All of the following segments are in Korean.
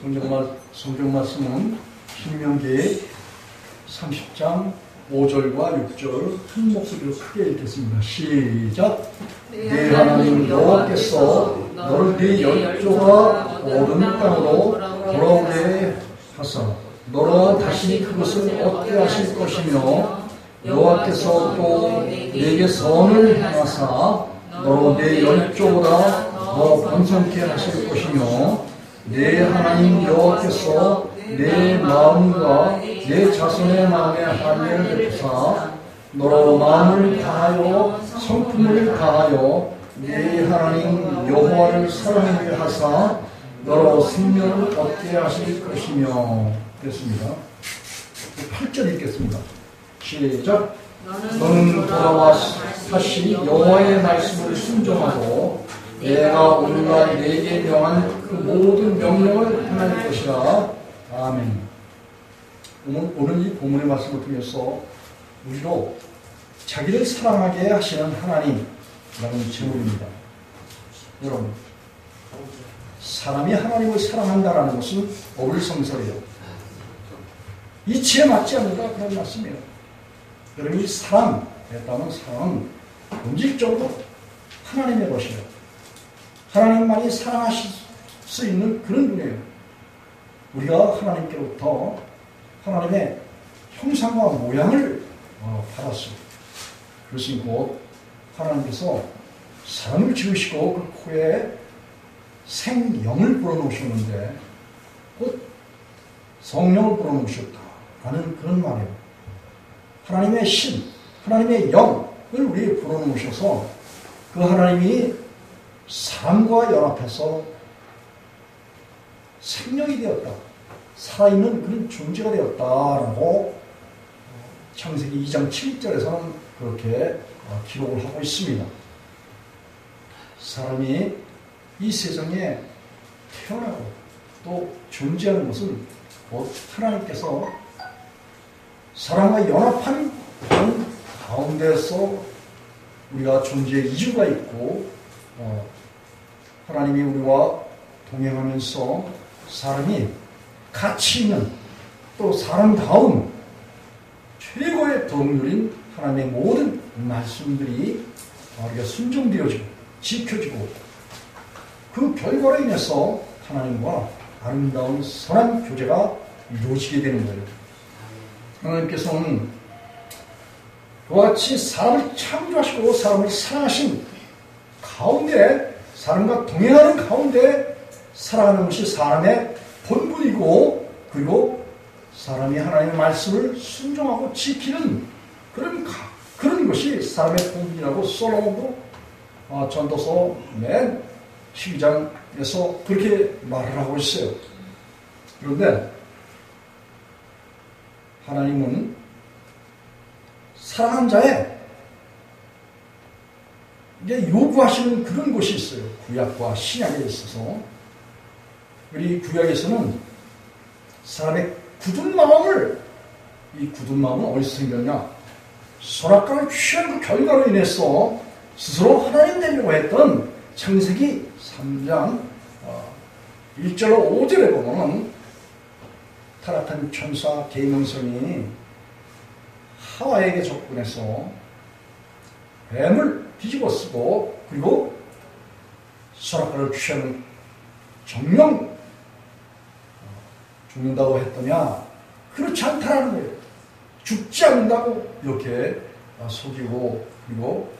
성경 말씀은 신명기 30장 5절과 6절 한 목소리로 크게 읽겠습니다. 시작. 네 하나님 여호와께서 너를 네 열조가 얻은 땅으로 돌아오게 하사 너로 다시 그것을 얻게 하실 것이며 여호와께서 또 네게 선을 행하사 너로 네 열조보다 더 번성케 하실 것이며 내 하나님 여호와께서 내 마음과 내 자손의 마음에 한례를 베푸사 너로 마음을 다하여 성품을 다하여 내 하나님 여호와를 사랑하게 하사 너로 생명을 얻게 하실 것이며 그랬습니다. 8절 읽겠습니다. 시작. 너는 돌아와 다시 여호와의 말씀을 순종하고 내가 오늘날 네게 명한 그 모든 명령을 행할 것이라. 아멘. 오늘 이 본문의 말씀을 통해서 우리로 자기를 사랑하게 하시는 하나님이라는 제목입니다. 여러분, 사람이 하나님을 사랑한다는 것은 어불성설이에요. 이치에 맞지 않는다 그런 말씀이에요. 여러분, 이 사랑에 따른 사랑은 본질적으로 하나님의 것이에요. 하나님만이 사랑하실 수 있는 그런 분이에요. 우리가 하나님께로부터 하나님의 형상과 모양을 받았어요. 그것이 곧 하나님께서 사람을 지으시고 그 코에 생영을 불어넣으셨는데 곧 성령을 불어넣으셨다라는 그런 말이에요. 하나님의 신, 하나님의 영을 우리에 불어넣으셔서 그 하나님이 사람과 연합해서 생명이 되었다. 살아있는 그런 존재가 되었다라고 창세기 2장 7절에서는 그렇게 기록을 하고 있습니다. 사람이 이 세상에 태어나고 또 존재하는 것은 곧 하나님께서 사람과 연합한 그런 가운데서 우리가 존재의 이유가 있고 하나님이 우리와 동행하면서 사람이 가치 있는 또 사람다운 최고의 덕률인 하나님의 모든 말씀들이 우리가 순종되어지고 지켜지고 그 결과로 인해서 하나님과 아름다운 선한 교제가 이루어지게 되는 거예요. 하나님께서는 그와 같이 사람을 창조하시고 사람을 사랑하신 가운데 사람과 동행하는 가운데 살아가는 것이 사람의 본분이고 그리고 사람이 하나님의 말씀을 순종하고 지키는 그런 것이 사람의 본분이라고 솔로몬도 전도서 맨 12장에서 그렇게 말을 하고 있어요. 그런데 하나님은 사랑한 자의 이제 요구하시는 그런 것이 있어요. 구약과 신약에 있어서. 우리 구약에서는 사람의 굳은 마음을, 이 굳은 마음은 어디서 생겼냐? 선악과를 취한 그 결과로 인해서 스스로 하나님 되려고 했던 창세기 3장 1절로 5절에 보면 타락한 천사 계명성이 하와에게 접근해서 뱀을 뒤집어 쓰고 그리고 선악과를 취하는 정령 죽는다고 했더냐? 그렇지 않다라는 거예요. 죽지 않는다고 이렇게 속이고 그리고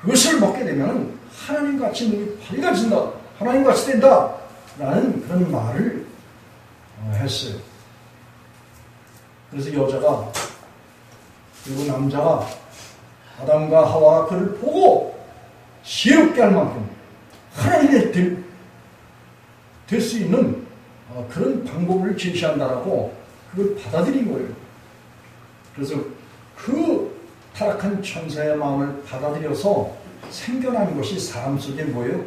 그것을 먹게 되면 하나님같이 눈이 밝아진다. 하나님같이 된다. 라는 그런 말을 했어요. 그래서 여자가 그리고 남자가 아담과 하와가 그를 보고 지혜롭게 할 만큼 하나님이 될 수 있는 그런 방법을 제시한다라고 그걸 받아들인 거예요. 그래서 그 타락한 천사의 마음을 받아들여서 생겨난 것이 사람 속에 뭐예요?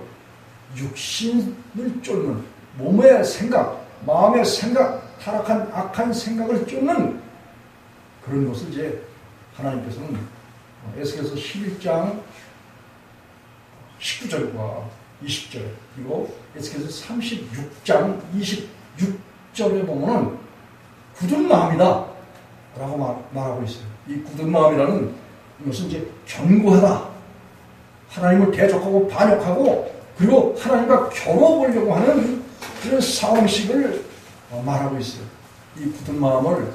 육신을 쫓는 몸의 생각, 마음의 생각, 타락한 악한 생각을 쫓는 그런 것을 이제 하나님께서는 에스겔서 11장 19절과 20절 그리고 에스겔서 36장 6절에 보면은 굳은 마음이다 라고 말하고 있어요. 이 굳은 마음이라는 것은 이제 견고하다. 하나님을 대적하고 반역하고 그리고 하나님과 겨뤄보려고 하는 그런 상식을 말하고 있어요. 이 굳은 마음을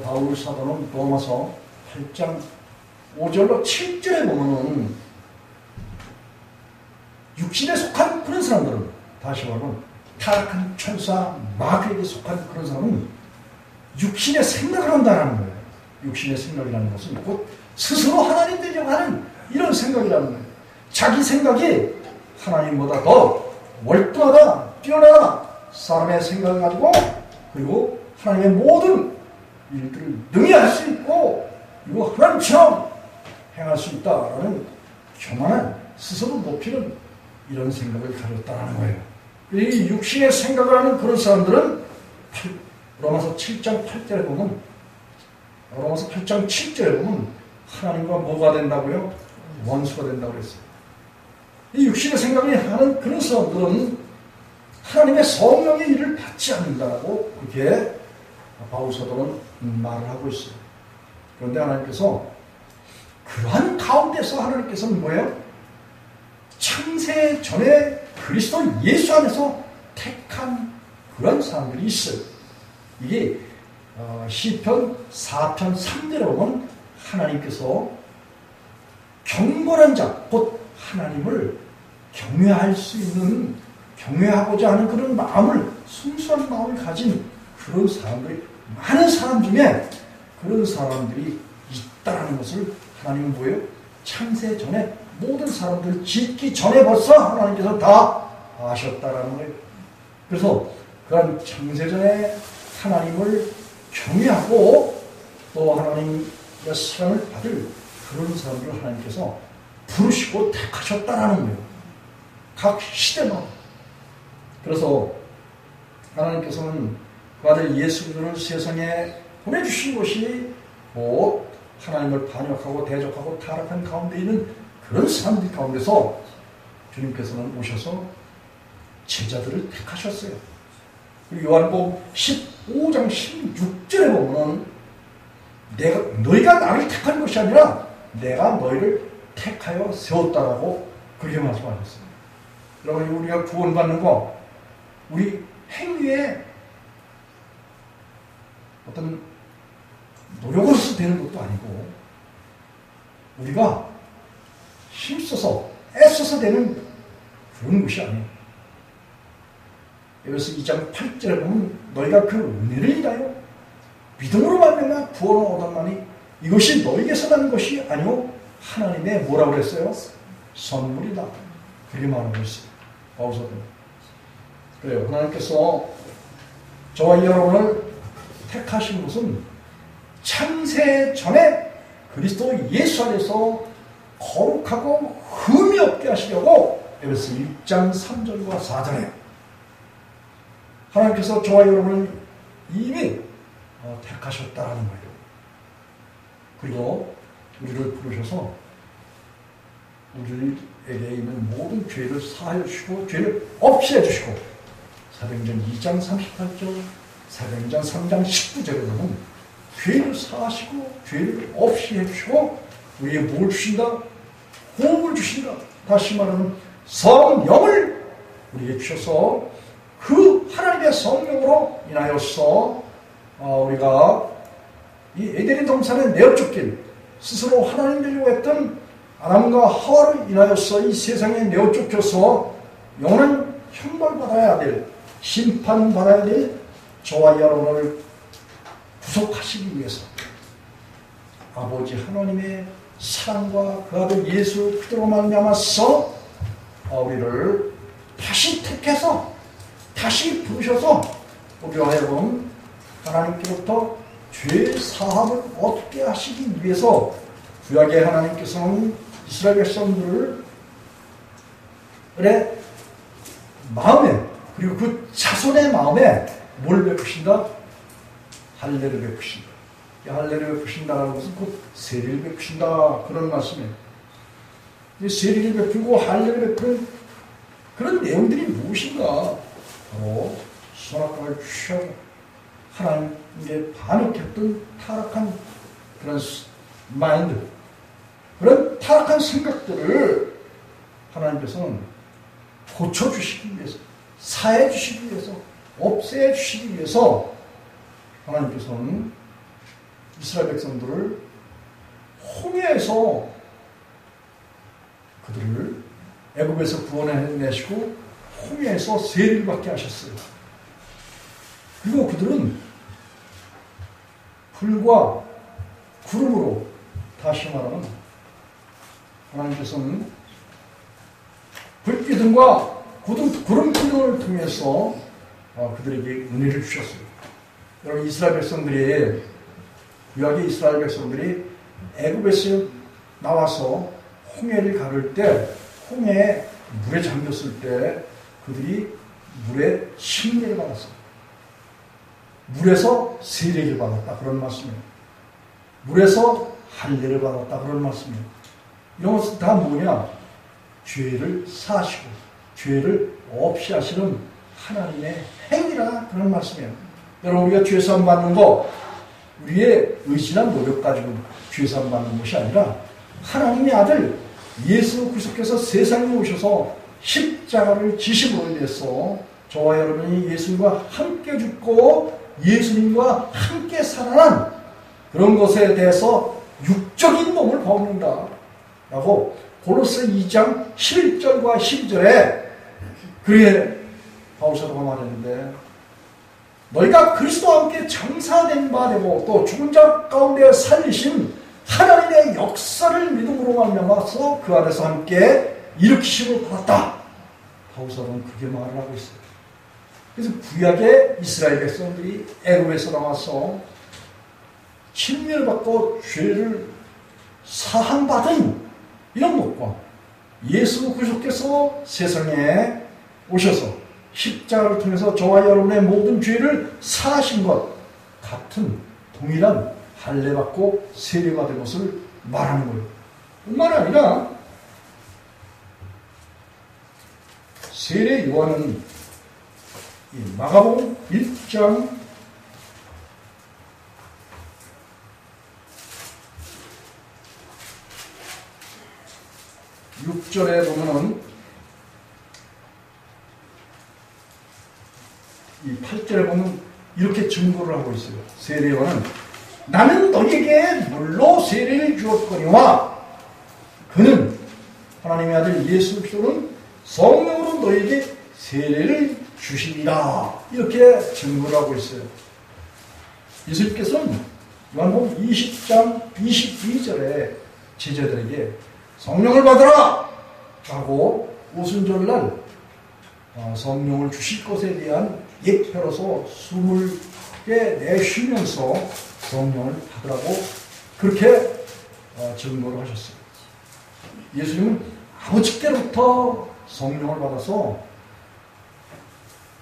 바울 사도는 로마서 8장 5절로 7절에 보면은 육신에 속한 그런 사람들은, 다시 말하면 타락한 천사 마귀에게 속한 그런 사람은 육신의 생각을 한다는 거예요. 육신의 생각이라는 것은 곧 스스로 하나님 되려고 하는 이런 생각이라는 거예요. 자기 생각이 하나님보다 더 월등하다, 뛰어나다, 사람의 생각을 가지고 그리고 하나님의 모든 일들을 능히 할 수 있고 그리고 하나님처럼 행할 수 있다라는 교만한 스스로 높이는 이런 생각을 가졌다는 거예요. 이 육신의 생각을 하는 그런 사람들은 로마서 7장 8절에 보면, 로마서 8장 7절에 보면 하나님과 뭐가 된다고요? 원수가 된다고 그랬어요. 이 육신의 생각이 하는 그런 사람들은 하나님의 성령의 일을 받지 않는다라고 그렇게 바울 사도는 말을 하고 있어요. 그런데 하나님께서 그러한 가운데서 하나님께서는 뭐예요? 창세 전에 그리스도 예수 안에서 택한 그런 사람들이 있어요. 이게 시편 4편 3절에 보면 하나님께서 경건한 자, 곧 하나님을 경외할 수 있는, 경외하고자 하는 그런 마음을, 순수한 마음을 가진 그런 사람들이, 많은 사람 중에 그런 사람들이 있다는 것을 하나님은 뭐예요? 창세 전에 모든 사람들 짓기 전에 벌써 하나님께서 다 아셨다라는 거예요. 그래서 그런 창세 전에 하나님을 경외하고 또 하나님의 사랑을 받을 그런 사람들을 하나님께서 부르시고 택하셨다라는 거예요. 각 시대마다. 그래서 하나님께서는 그 아들 예수 그리스도를 세상에 보내주신 것이 곧 하나님을 반역하고 대적하고 타락한 가운데 있는 그런 사람들 가운데서 주님께서는 오셔서 제자들을 택하셨어요. 그리고 요한복음 15장 16절에 보면 너희가 나를 택한 것이 아니라 내가 너희를 택하여 세웠다라고 그렇게 말씀하셨어요. 여러분, 우리가 구원받는 거 우리 행위에 어떤 노력으로서 되는 것도 아니고 우리가 힘써서 애써서 되는 그런 것이 아니에요. 여기서 2장 8절에 보면 너희가 그 은혜를 인하여 믿음으로 말미암아 구원을 얻었나니 이것이 너희에게서 난 것이 아니오 하나님의 뭐라고 그랬어요? 선물이다. 그렇게 말하고 있어요. 바울사도. 그래요. 하나님께서 저와 여러분을 택하신 것은 창세 전에 그리스도 예수 안에서 거룩하고 흠이 없게 하시려고 에베소 1장 3절과 4절에 하나님께서 저와 여러분을 이미 택하셨다는 거예요. 그리고 우리를 부르셔서 우리에게 있는 모든 죄를 사하여 주시고 죄를 없이 해주시고 사도행전 2장 38절 사도행전 3장 19절에 보면 죄를 사하시고 죄를 없이 해주시고 우리에게 뭘 주신다? 호흡을 주신다. 다시 말하면 성령을 우리에게 주셔서 그 하나님의 성령으로 인하여서 우리가 이 에덴의 동산에 내어쫓길 스스로 하나님 되려고 했던 아담과 하와를 인하여서 이 세상에 내어쫓겨서 영원한 형벌받아야 될, 심판받아야 될 저와 여러분을 구속하시기 위해서 아버지 하나님의 사랑과 그 아들 예수 그리스도로 말미암아서 우리를 다시 택해서 다시 부르셔서 우리와 하여금 하나님께로부터 죄 사함을 얻게 하시기 위해서 구약의 하나님께서는 이스라엘 백성들을 마음에 그리고 그 자손의 마음에 뭘 베푸신다? 할례를 베푸신다. 이 할례를 베푸신다는 것은 곧 세례를 베푸신다 그런 말씀이에요. 이 세례를 베풀고 할례를 베푸는 그런 내용들이 무엇인가? 바로 선악과를 취하고 하나님께 반역했던 타락한 그런 마인드, 그런 타락한 생각들을 하나님께서는 고쳐주시기 위해서, 사해주시기 위해서, 없애주시기 위해서 하나님께서는 이스라엘 백성들을 홍해에서 그들을 애굽에서 구원해내시고 홍해에서 세리를 받게 하셨어요. 그리고 그들은 불과 구름으로, 다시 말하면 하나님께서는 불기둥과 구름기둥을 통해서 그들에게 은혜를 주셨어요. 여러분, 이스라엘 백성들이, 구약의 이스라엘 백성들이 애굽에서 나와서 홍해를 가를 때, 홍해에 물에 잠겼을 때 그들이 물에 침례를 받았어요. 물에서 세례를 받았다, 그런 말씀이에요. 물에서 할례를 받았다, 그런 말씀이에요. 이런 것은 다 뭐냐? 죄를 사하시고 죄를 없이 하시는 하나님의 행위라, 그런 말씀이에요. 여러분, 우리가 죄사함 받는 거 우리의 의지나 노력 가지고 죄사함 받는 것이 아니라 하나님의 아들 예수 그리스도께서 세상에 오셔서 십자가를 지심으로 인해서 저와 여러분이 예수님과 함께 죽고 예수님과 함께 살아난 그런 것에 대해서 육적인 몸을 벗는다 라고 고로새 2장 11절과 12절에 그에 바울사도가 말했는데, 너희가 그리스도와 함께 장사된 바 되고 또 죽은 자 가운데 살리신 하나님의 역사를 믿음으로 말미암아서 그 안에서 함께 일으키심을 받았다. 바울사도는 그게 말을 하고 있어요. 그래서 구약의 이스라엘 백성들이 애굽에서 나와서 침례를 받고 죄를 사함받은 이런 것과 예수 그리스도께서 세상에 오셔서 십자가를 통해서 저와 여러분의 모든 죄를 사하신 것 같은 동일한 할례받고 세례받은 것을 말하는 거예요. 뿐만 아니라 세례 요한은 이 마가복음 1장 6절에 보면은 이 8절에 보면 이렇게 증거를 하고 있어요. 세례 요한은 나는 너희에게 물로 세례를 주었거니와 그는, 하나님의 아들 예수 그리스도는 성령으로 너희에게 세례를 주시리라, 이렇게 증거를 하고 있어요. 예수님께서는 요한복음 20장 22절에 제자들에게 성령을 받으라 하고 오순절날 성령을 주실 것에 대한 예표로서 숨을 내쉬면서 성령을 받으라고 그렇게 증거를 하셨어요. 예수님은 아버지께로부터 성령을 받아서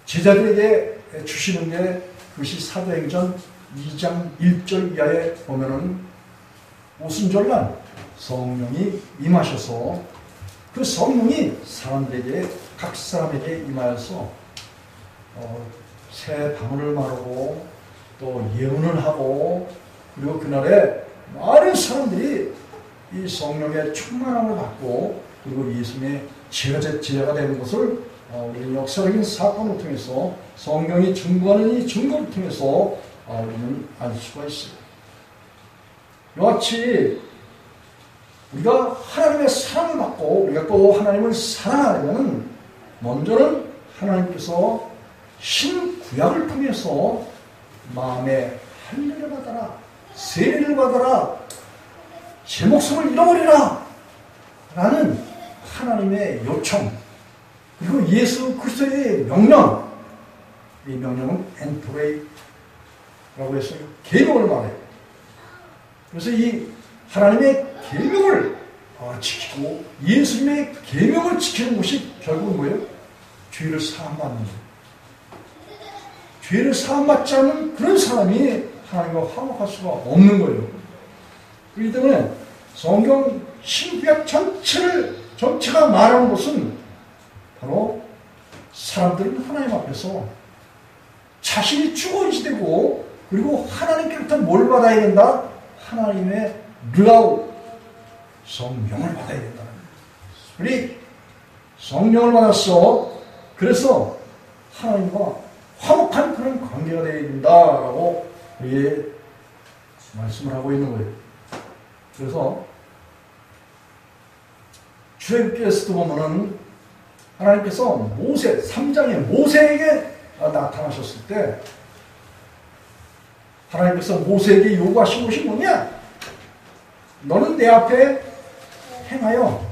제자들에게 주시는데, 그것이 사도행전 2장 1절 이하에 보면은 오순절날 성령이 임하셔서 그 성령이 사람들에게, 각 사람에게 임하여서 새 방언을 말하고 또 예언을 하고, 그리고 그날에 많은 사람들이 이 성령의 충만함을 받고 그리고 예수님의 제자가 되는 것을 우리는 역사적인 사건을 통해서, 성령이 증거하는 이 증거를 통해서 우리는 알 수가 있어요. 이와 같이 우리가 하나님의 사랑을 받고 우리가 또 하나님을 사랑하려면 먼저는 하나님께서 신구약을 통해서 마음에 할례를 받아라, 세례를 받아라, 제 목숨을 잃어버리라 라는 하나님의 요청, 그리고 예수 그리스도의 명령, 이 명령은 엔토레이라고 해서 계명을 말해요. 그래서 이 하나님의 계명을 지키고 예수님의 계명을 지키는 것이 결국은 뭐예요? 죄를 사함받는 거예요. 죄를 사함받지 않는 그런 사람이 하나님과 화목할 수가 없는 거예요. 그렇기 때문에 성경 신구약 전체가 말하는 것은 바로 사람들은 하나님 앞에서 자신이 주권이 되고 그리고 하나님께부터 뭘 받아야 된다? 하나님의 르아우 성령을 받아야 된다는 거예요. 우리 성령을 받았어. 그래서 하나님과 화목한 그런 관계가 되어야 된다라고 말씀을 하고 있는 거예요. 그래서 출애굽기에서도 보면은 하나님께서 모세 3장에 모세에게 나타나셨을 때 하나님께서 모세에게 요구하신 것이 뭐냐? 너는 내 앞에 행하여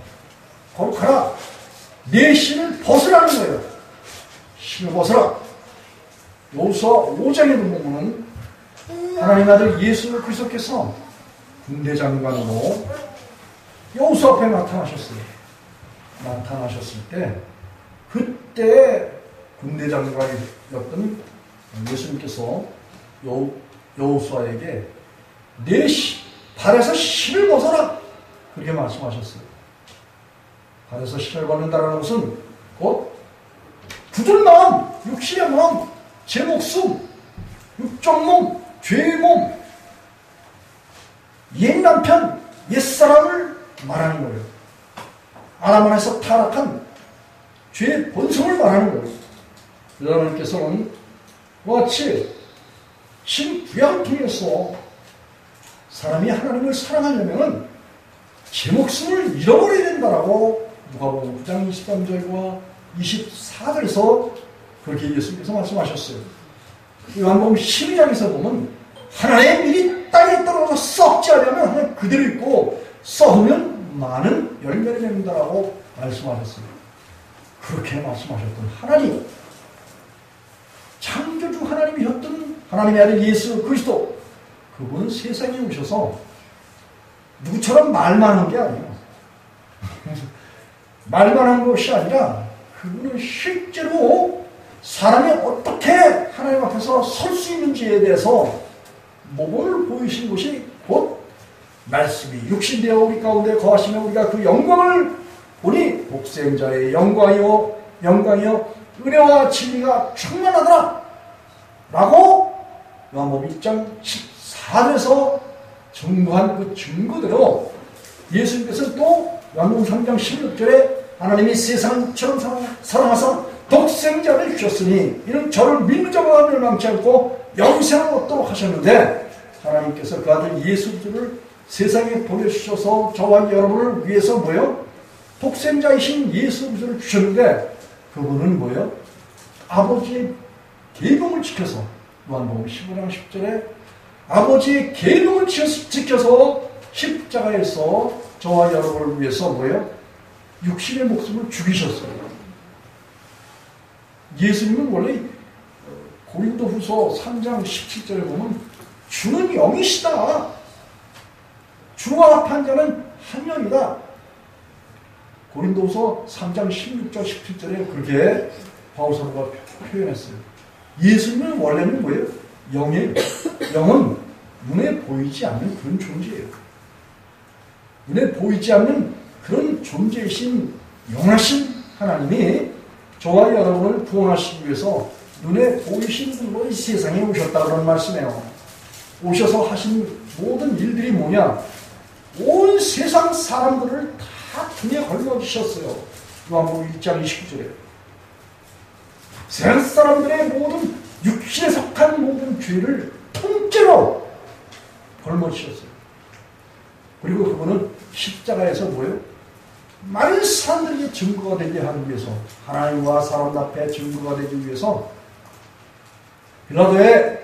거룩하라. 내 신을 벗으라는 거예요. 신을 벗으라. 여호수아 5장에도 보면은 하나님 아들 예수 그리스도께서 군대장관으로 여호수아 앞에 나타나셨어요. 나타나셨을 때 그때 군대장관이었던 예수님께서 여호수아에게 내 발에서 실을 벗어라 그렇게 말씀하셨어요. 발에서 실을 벗는다는 것은 곧 굳은 마음, 육신의 마음, 제 목숨, 육적 몸, 죄의 몸, 옛 남편, 옛사람을 말하는 거예요. 아담 안에서 타락한 죄의 본성을 말하는 거예요. 하나님께서는 같이 신구약을 통해서 사람이 하나님을 사랑하려면 제 목숨을 잃어버려야 된다라고 누가복음 9장 23절과 24절에서 그렇게 예수님께서 말씀하셨어요. 요한복음 12장에서 보면 하나님의 밀이 땅에 떨어져 썩지 않으면 하나님 그대로 있고 썩으면 많은 열매를 맺는다라고 말씀하셨어요. 그렇게 말씀하셨던 하나님, 창조주 하나님이셨던 하나님의 아들 예수 그리스도, 그분은 세상에 오셔서 누구처럼 말만 한 게 아니에요. 말만 한 것이 아니라 그분은 실제로 사람이 어떻게 하나님 앞에서 설 수 있는지에 대해서 모범을 보이신 것이 곧 말씀이 육신되어 우리 가운데 거하시며 우리가 그 영광을 보니 독생자의 영광이요 은혜와 진리가 충만하더라 라고 요한복음 1장 14절에서 증거한 그 증거대로 예수님께서 또 요한복음 3장 16절에 하나님이 세상처럼 사랑하사 독생자를 주셨으니 이는 저를 믿는 자가 멸망치 않고 영생을 얻도록 하셨는데 하나님께서 그 아들 예수 그리스도를 세상에 보내주셔서 저와 여러분을 위해서 뭐요? 독생자이신 예수 그리스도를 주셨는데 그분은 뭐요? 아버지의 계명을 지켜서 요한복음 15장 10절에 아버지의 계명을 지켜서 십자가에서 저와 여러분을 위해서 뭐요? 육신의 목숨을 죽이셨어요. 예수님은 원래 고린도후서 3장 17절에 보면 주는 영이시다. 주와 합한 자는 한 영이다. 고린도후서 3장 16절 17절에 그렇게 바울사도가 표현했어요. 예수님은 원래는 뭐예요? 영이에요. 영은 눈에 보이지 않는 그런 존재예요. 눈에 보이지 않는 그런 존재이신 영하신 하나님이 저와 여러분을 구원하시기 위해서 눈에 보이신 분으로 이 세상에 오셨다 그런 말씀이에요. 오셔서 하신 모든 일들이 뭐냐? 온 세상 사람들을 다 등에 걸러주셨어요. 요한복음 1장 29절에 세상 사람들의 모든 육신에 속한 모든 죄를 통째로 걸머주셨어요. 그리고 그분은 십자가에서 뭐예요? 많은 사람들에게 증거가 되게 하기 위해서 하나님과 사람 앞에 증거가 되기 위해서 빌라도의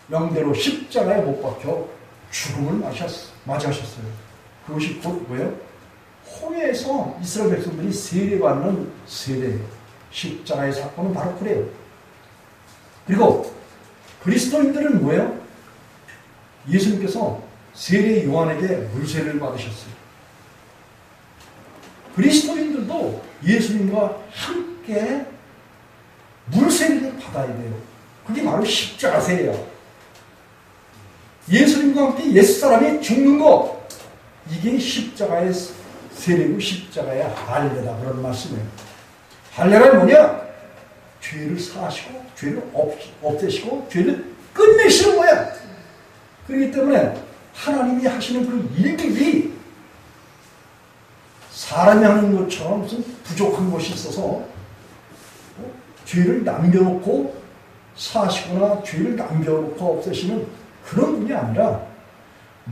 명대로 십자가에 못 박혀 죽음을 맞이하셨어요. 그것이 곧 뭐예요? 홍해에서 이스라엘 백성들이 세례받는 세례예요. 십자가의 사건은 바로 그래요. 그리고 그리스도인들은 뭐예요? 예수님께서 세례 요한에게 물세례를 받으셨어요. 그리스도인들도 예수님과 함께 물세례를 받아야 돼요. 그게 바로 십자가세예요. 예수님과 함께 옛사람이 죽는 것, 이게 십자가의 세례고 십자가의 할례다 그런 말씀이에요. 할례가 뭐냐? 죄를 사하시고 죄를 없애시고 죄를 끝내시는 거야. 그렇기 때문에 하나님이 하시는 그 일들이 사람이 하는 것처럼 무슨 부족한 것이 있어서 죄를 남겨놓고 사하시거나 죄를 남겨놓고 없애시는 그런 분이 아니라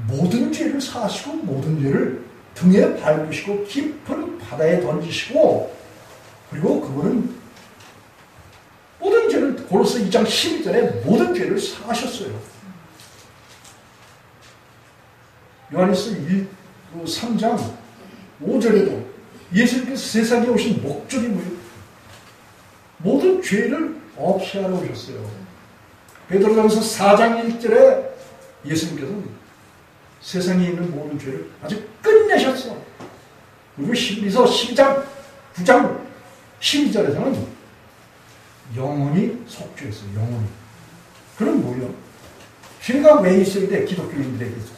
모든 죄를 사하시고 모든 죄를 등에 밟으시고 깊은 바다에 던지시고, 그리고 그분은 모든 죄를, 고로스 2장 12절에 모든 죄를 사하셨어요. 요한일서 3장 5절에도 예수님께서 세상에 오신 목적이 뭐예요? 모든 죄를 없이 하러 오셨어요. 베드로전서 4장 1절에 예수님께서는 세상에 있는 모든 죄를 아주 끝내셨어. 그리고 히브리서 12장 9장 12절에서는 영원히 속죄했어요. 영원히. 그럼 뭐예요? 죄가 왜 있어야 돼? 기독교인들에게서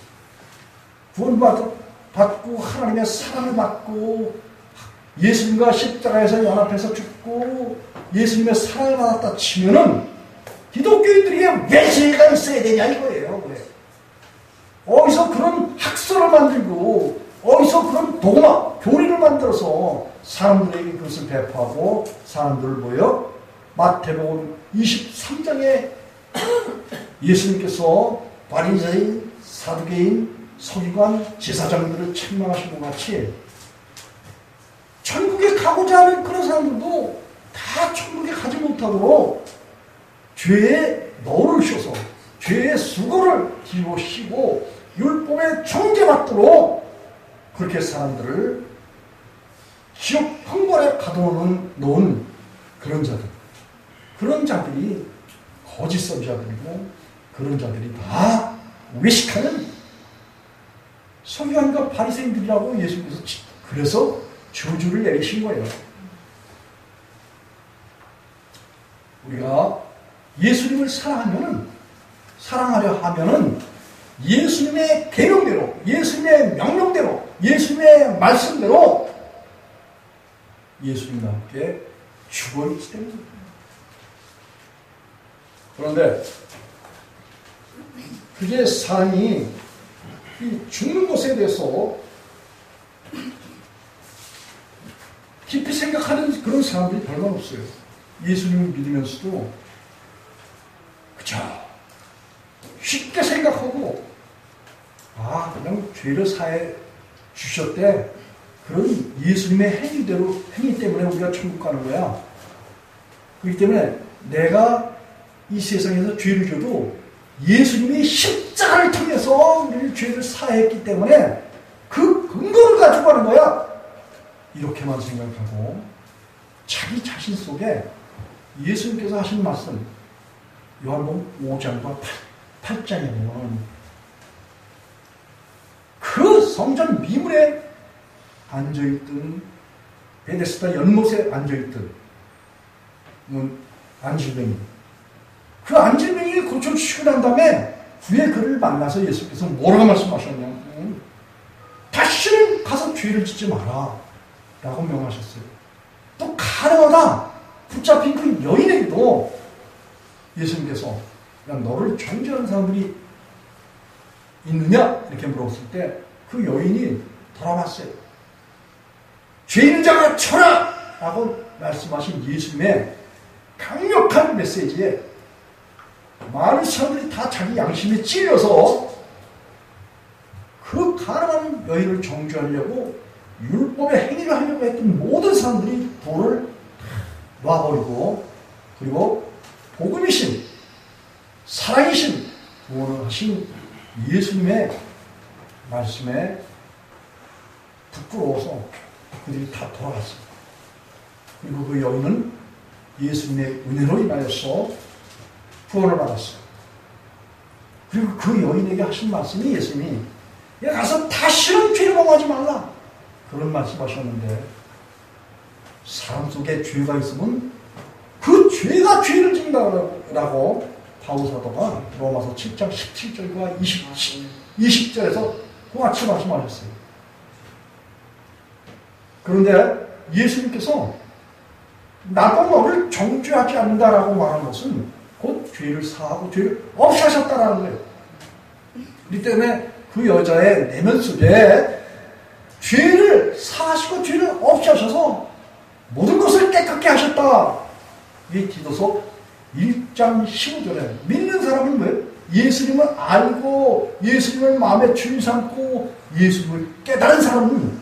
구원받고 하나님의 사랑을 받고 예수님과 십자가에서 연합해서 죽고 예수님의 사랑을 받았다 치면은 기독교인들에게 왜 죄가 있어야 되냐 이거예요. 왜? 어디서 그런 학설을 만들고 어디서 그런 도마, 교리를 만들어서 사람들에게 그것을 배포하고 사람들을 뭐요? 마태복음 23장에 예수님께서 바리새인, 사두개인, 서기관, 제사장들을 책망하신 것 같이 천국에 가고자 하는 그런 사람들도 다 천국에 가지 못하도록 죄에 넣으셔서 죄의 수고를 뒤로시고 율법에 정죄받도록 그렇게 사람들을 지옥 형벌에 가둬놓은 그런 자들, 그런 자들이 거짓 선지자들이고 그런 자들이 다 외식하는 서기관과 바리새인들이라고 예수님께서 그래서 저주를 내리신 거예요. 우리가 예수님을 사랑하려 하면은 예수님의 계명대로, 예수님의 명령대로, 예수님의 말씀대로 예수님과 함께 죽어있기 때문입니다. 그런데 그게 사람이 이 죽는 것에 대해서 깊이 생각하는 그런 사람들이 별로 없어요. 예수님을 믿으면서도 그쵸, 쉽게 생각하고 그냥 죄를 사해 주셨대. 그런 예수님의 행위 때문에 우리가 천국 가는 거야. 그렇기 때문에 내가 이 세상에서 죄를 져도 예수님이 십자가를 통해서 우리를 죄를 사했기 때문에 그 근거를 가지고 가는 거야. 이렇게만 생각하고 자기 자신 속에 예수님께서 하신 말씀 요한복음 5장과 8장에 보면 그 성전 미문에 앉아있던 베데스다 연못에 앉아있던 안질뱅이, 그 안질뱅이의 고초를 치고 난 다음에 후에 그를 만나서 예수께서 뭐라고 말씀하셨냐면 다시는 가서 죄를 짓지 마라 라고 명하셨어요. 또 가능하다 붙잡힌 그 여인에게도 예수님께서 너를 정죄하는 사람들이 있느냐? 이렇게 물었을 때 그 여인이 돌아봤어요. 죄 있는 자가 쳐라! 라고 말씀하신 예수님의 강력한 메시지에 많은 사람들이 다 자기 양심에 찔려서 그 가난한 여인을 정죄하려고 율법의 행위를 하려고 했던 모든 사람들이 돌을 놔버리고, 그리고 복음이신 살아계신 구원을 하신 예수님의 말씀에 부끄러워서 그들이 다 돌아갔습니다. 그리고 그 여인은 예수님의 은혜로 인하여서 구원을 받았어요. 그리고 그 여인에게 하신 말씀이 예수님이 야 가서 다시는 죄를 범하지 말라 그런 말씀하셨는데, 사람 속에 죄가 있으면 그 죄가 죄를 짓는다라고 바울사도가 로마서 7장 17절과 20절에서 같이 말씀하셨어요. 그런데 예수님께서 나도 너를 정죄하지 않는다라고 말한 것은 곧 죄를 사하고 죄를 없이 하셨다라는 거예요. 그렇기 때문에 그 여자의 내면 속에 죄를 사하시고 죄를 없이 하셔서 모든 것을 깨끗게 하셨다. 이 디도서 1장 15절에 믿는 사람은 뭐예요? 예수님을 알고 예수님을 마음에 주인 삼고 예수님을 깨달은 사람은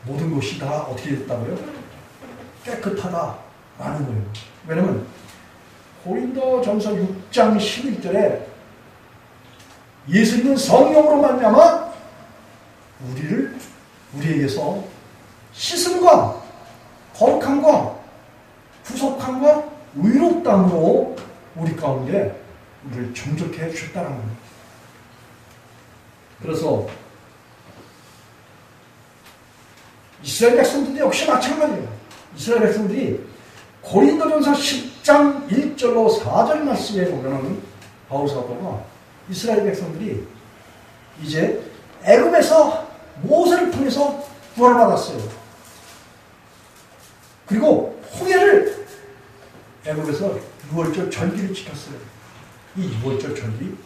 모든 것이 다 어떻게 됐다고요? 깨끗하다라는 거예요. 왜냐면 고린도전서 6장 11절에 예수님은 성령으로 말미암아 우리에게서 씻음과 거룩함과 구속함과 의롭다함으로 우리 가운데 우리를 정족해 해 주셨다는 겁니다. 그래서 이스라엘 백성들도 역시 마찬가지예요. 이스라엘 백성들이 고린도전서 10장 1절로 4절 말씀에 보면은 바울 사도가 이스라엘 백성들이 이제 애굽에서 모세를 통해서 구원을 받았어요. 그리고 홍해를 애굽에서 6월절 절기를 지켰어요. 이 6월절 절기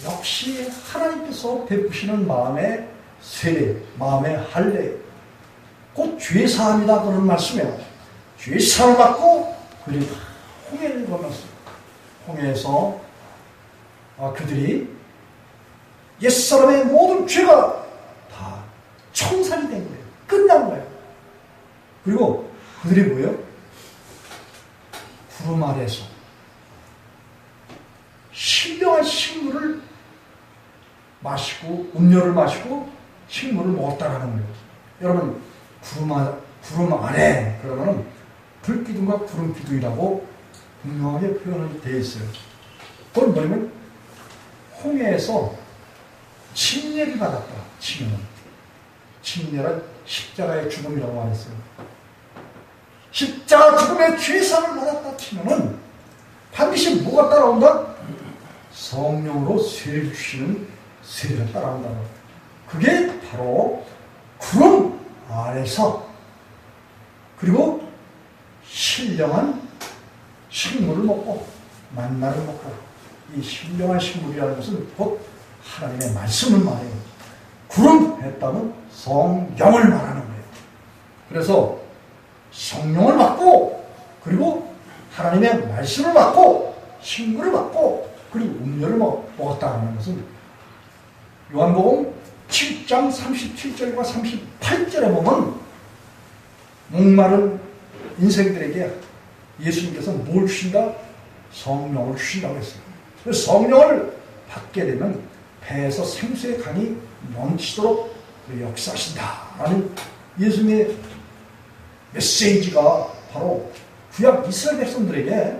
역시 하나님께서 베푸시는 마음의 세례, 마음의 할례, 곧 죄사함이다 그런 말씀이에요. 죄사함을 받고 그리고 홍해를 건넜어요. 홍해에서 그들이 옛사람의 모든 죄가 다 청산이 된 거예요. 끝난 거예요. 그리고 그들이 뭐예요? 구름 아래에서 신령한 식물을 마시고 음료를 마시고 식물을 먹었다라는 거예요. 여러분 구름 아래 그러면은 불기둥과 구름기둥이라고 분명하게 표현이 되어 있어요. 그건 뭐냐면 홍해에서 침례를 받았다. 침례는 십자가의 죽음이라고 말했어요. 십자가 죽음의 죄사함을 받았다 치면은 반드시 뭐가 따라온다? 성령으로 세례를 주시는 세례가 따라온다. 그게 바로 구름 아래서 그리고 신령한 식물을 먹고 만나를 먹고 이 신령한 식물이라는 것은 곧 하나님의 말씀을 말해요. 구름 했다면 성령을 말하는 거예요. 그래서 성령을 받고 그리고 하나님의 말씀을 받고 식물을 받고 그리고 음료를 먹었다는 것은 요한복음 7장 37절과 38절에 보면 목마른 인생들에게 예수님께서 뭘 주신다? 성령을 주신다고 했어요. 그래서 성령을 받게 되면 배에서 생수의 강이 넘치도록 역사하신다라는 예수님의 메시지가 바로 구약 이스라엘 백성들에게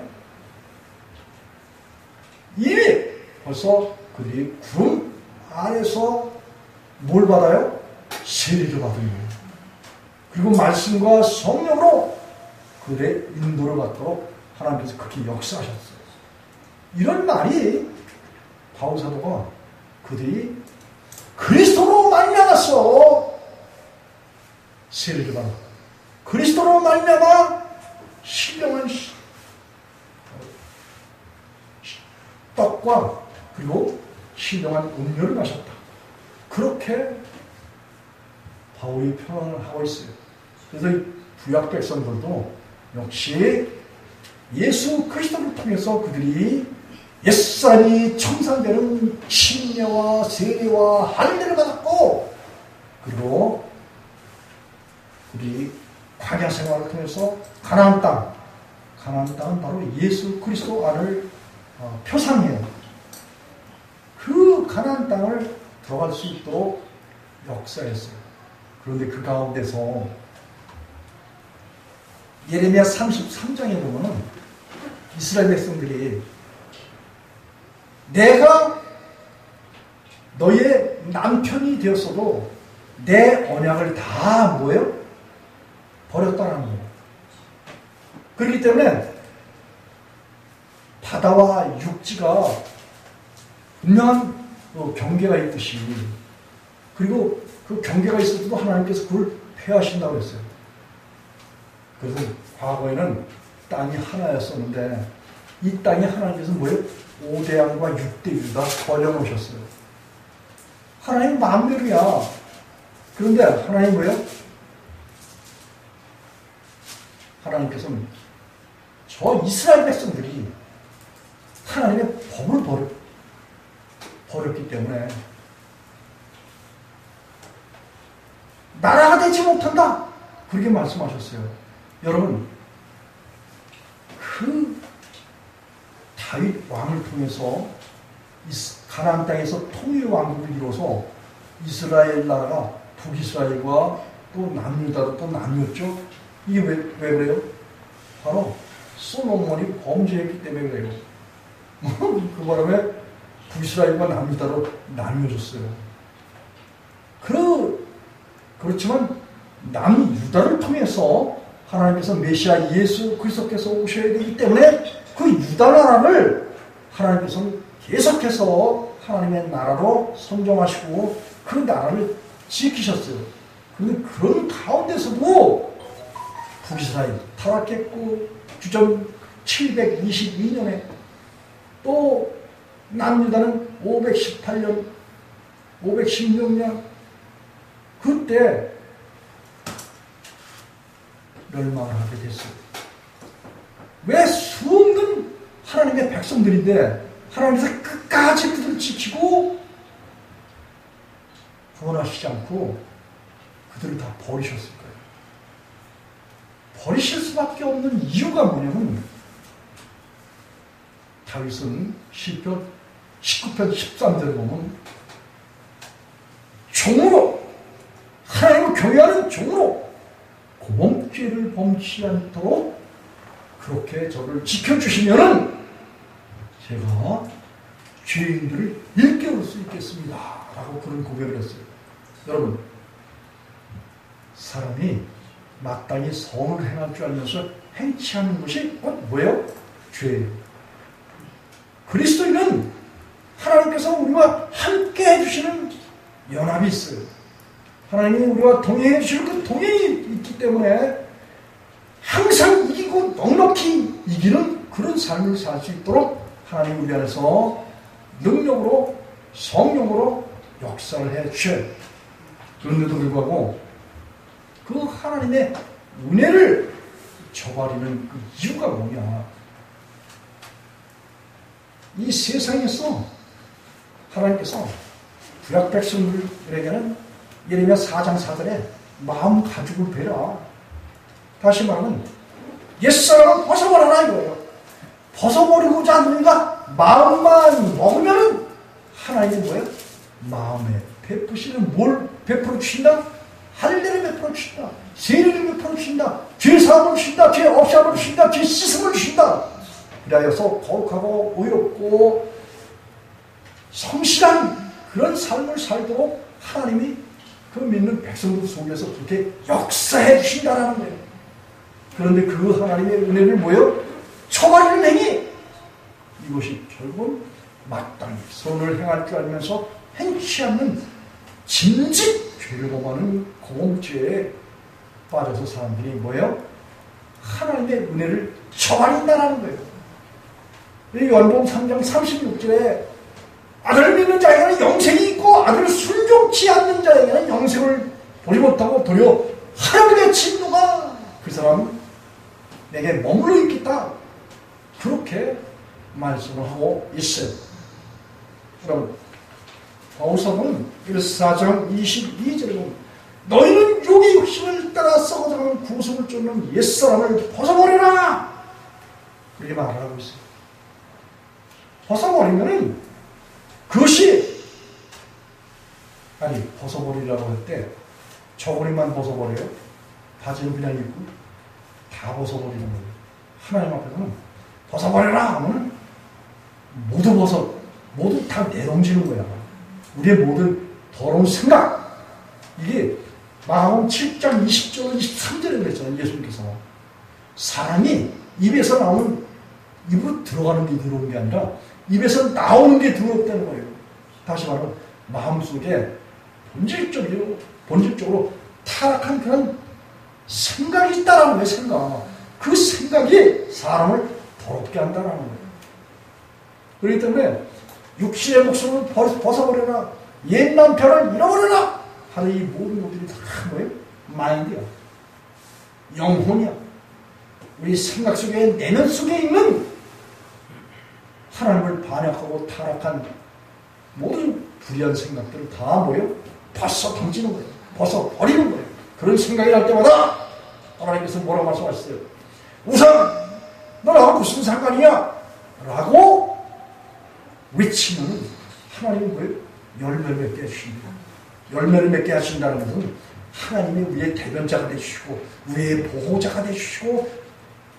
이미 벌써 그들이 구름 안에서 뭘 받아요? 세례를 받은 거예요. 그리고 말씀과 성령으로 그들의 인도를 받도록 하나님께서 그렇게 역사하셨어요. 이런 말이 바울 사도가 그들이 그리스도로 말미암았어 세례를 받아 그리스도로 말미암아 신령한 떡과 그리고 신령한 음료를 마셨다. 그렇게 바울이 표현을 하고 있어요. 그래서 이 구약 백성들도 역시 예수 그리스도를 통해서 그들이 옛사람이 청산되는 침례와 세례와 할례를 받았고 그리고 우리 광야 생활을 통해서 가나안 땅은 바로 예수 그리스도 안을 표상해요. 그 가나안 땅을 들어갈 수 있도록 역사했어요. 그런데 그 가운데서 예레미야 33장에 보면은 이스라엘 백성들이 내가 너의 남편이 되었어도 내 언약을 다 뭐예요? 버렸다는 거예요. 그렇기 때문에 바다와 육지가 분명한 경계가 있듯이 그리고 그 경계가 있어도 하나님께서 그걸 폐하신다고 했어요. 그래서 과거에는 땅이 하나였었는데 이 땅이 하나님께서 뭐예요? 5대양과 6대유가 벌려놓으셨어요. 하나님 마음대로야. 그런데 하나님 뭐예요? 하나님께서는 저 이스라엘 백성들이 하나님의 법을 버렸기 때문에 나라가 되지 못한다. 그렇게 말씀하셨어요. 여러분, 그 다윗 왕을 통해서 가나안 땅에서 통일 왕국을 이뤄서 이스라엘 나라가 북이스라엘과 또 남유다로 또 나뉘었죠. 이게 왜 그래요? 바로 솔로몬이 범죄했기 때문에 그래요. 그 바람에 북이스라엘과 남유다로 나뉘어졌어요. 그렇지만 남유다를 통해서 하나님께서 메시아 예수 그리스도께서 오셔야 되기 때문에 그 유다 나라를 하나님께서는 계속해서 하나님의 나라로 선정하시고 그 나라를 지키셨어요. 그런데 그런 가운데서도 북이스라엘 타락했고 주전 722년에 또 남유다는 518년, 516년 그때 멸망을 하게 됐어요. 왜 수없는 하나님의 백성들인데 하나님께서 끝까지 그들을 지키고 구원하시지 않고 그들을 다 버리셨을 거예요. 버리실 수밖에 없는 이유가 뭐냐면 다윗은 시편 19편 13절에 보면 종으로 하나님을 경외하는 종으로 고범죄를 범치 않도록 그렇게 저를 지켜주시면은 제가 죄인들을 일깨울 수 있겠습니다. 라고 그런 고백을 했어요. 여러분, 사람이 마땅히 선을 행할 줄 알면서 행치 않는 것이 곧 뭐예요? 죄예요. 그리스도인은 하나님께서 우리와 함께 해주시는 연합이 있어요. 하나님이 우리와 동행해 주실 그 동행이 있기 때문에 항상 이기고 넉넉히 이기는 그런 삶을 살 수 있도록 하나님 우리 안에서 능력으로 성령으로 역사를 해 주셔요. 그런데도 불구하고 그 하나님의 은혜를 저버리는 그 이유가 뭐냐? 이 세상에서 하나님께서 구약 백성들에게는 예레미야 4장 4절에 마음 가죽을 베라. 다시 말하면 옛사람은 벗어버려라 이거예요. 벗어버리고자 하느니가 마음만 먹으면은 하나님이 뭐예요? 마음에 베푸시는 뭘 베풀어 주신다? 할례를 베풀어 주신다. 세례를 베풀어 주신다. 죄 사함을 주신다. 죄 없이함을 주신다. 죄 씻음을 주신다. 이라여서 거룩하고 의롭고 성실한 그런 삶을 살도록 하나님이 그 믿는 백성들 속에서 그렇게 역사해 주신다라는 거예요. 그런데 그 하나님의 은혜를 뭐예요? 처벌하는 행위. 이것이 결국은 마땅히 선을 행할 줄 알면서 행치 않는 진직 죄를 범하는 공범죄에 빠져서 사람들이 뭐예요? 하나님의 은혜를 저버린다는 거예요. 요한복음 3장 36절에 아들을 믿는 자에게는 영생이 있고 아들을 순종치 않는 자에게는 영생을 보지 못하고 도리어 하나님의 진노가 그 사람 내게 머물러 있겠다. 그렇게 말씀을 하고 있어요. 여러분, 바울서는 1사장 22절에 보면 너희는 육의 욕심을 따라 썩어져가는 구속을 쫓는 옛사람을 벗어버리라. 그렇게 말을 하고 있어요. 벗어버리면은 그것이 벗어버리라고 할 때 저고리만 벗어버려요? 바지는 그냥 입고 다 벗어버리는 거예요. 하나님 앞에서는 벗어버려라 하면 모두 다 내던지는 거야. 우리의 모든 더러운 생각. 이게 마가복음 7장 20절 23절에 그랬잖아요. 예수님께서 사람이 입에서 나오는 입으로 들어가는 게 들어오는 게 아니라 입에서 나오는 게 더럽다는 거예요. 다시 말하면 마음속에 본질적으로 타락한 그런 생각이 있다라는 거예요. 생각. 그 생각이 사람을 더럽게 한다는 거예요. 그렇기 때문에 육신의 목숨을 벗어버려라, 옛 남편을 잃어버려라 하는 이 모든 것들이 다 뭐예요? 마인드야, 영혼이야. 우리 생각 속에, 내면 속에 있는 하나님을 반역하고 타락한 모든 불의한 생각들을 다 뭐예요? 벗어 던지는 거예요. 벗어 버리는 거예요. 그런 생각이 날 때마다 하나님께서 뭐라고 말씀하셨어요? 우선 너랑 무슨 상관이야? 라고 외치면 하나님은 뭐예요? 열매를 맺게 해주십니다. 열매를 맺게 하신다는 것은 하나님이 우리의 대변자가 되시고 우리의 보호자가 되시고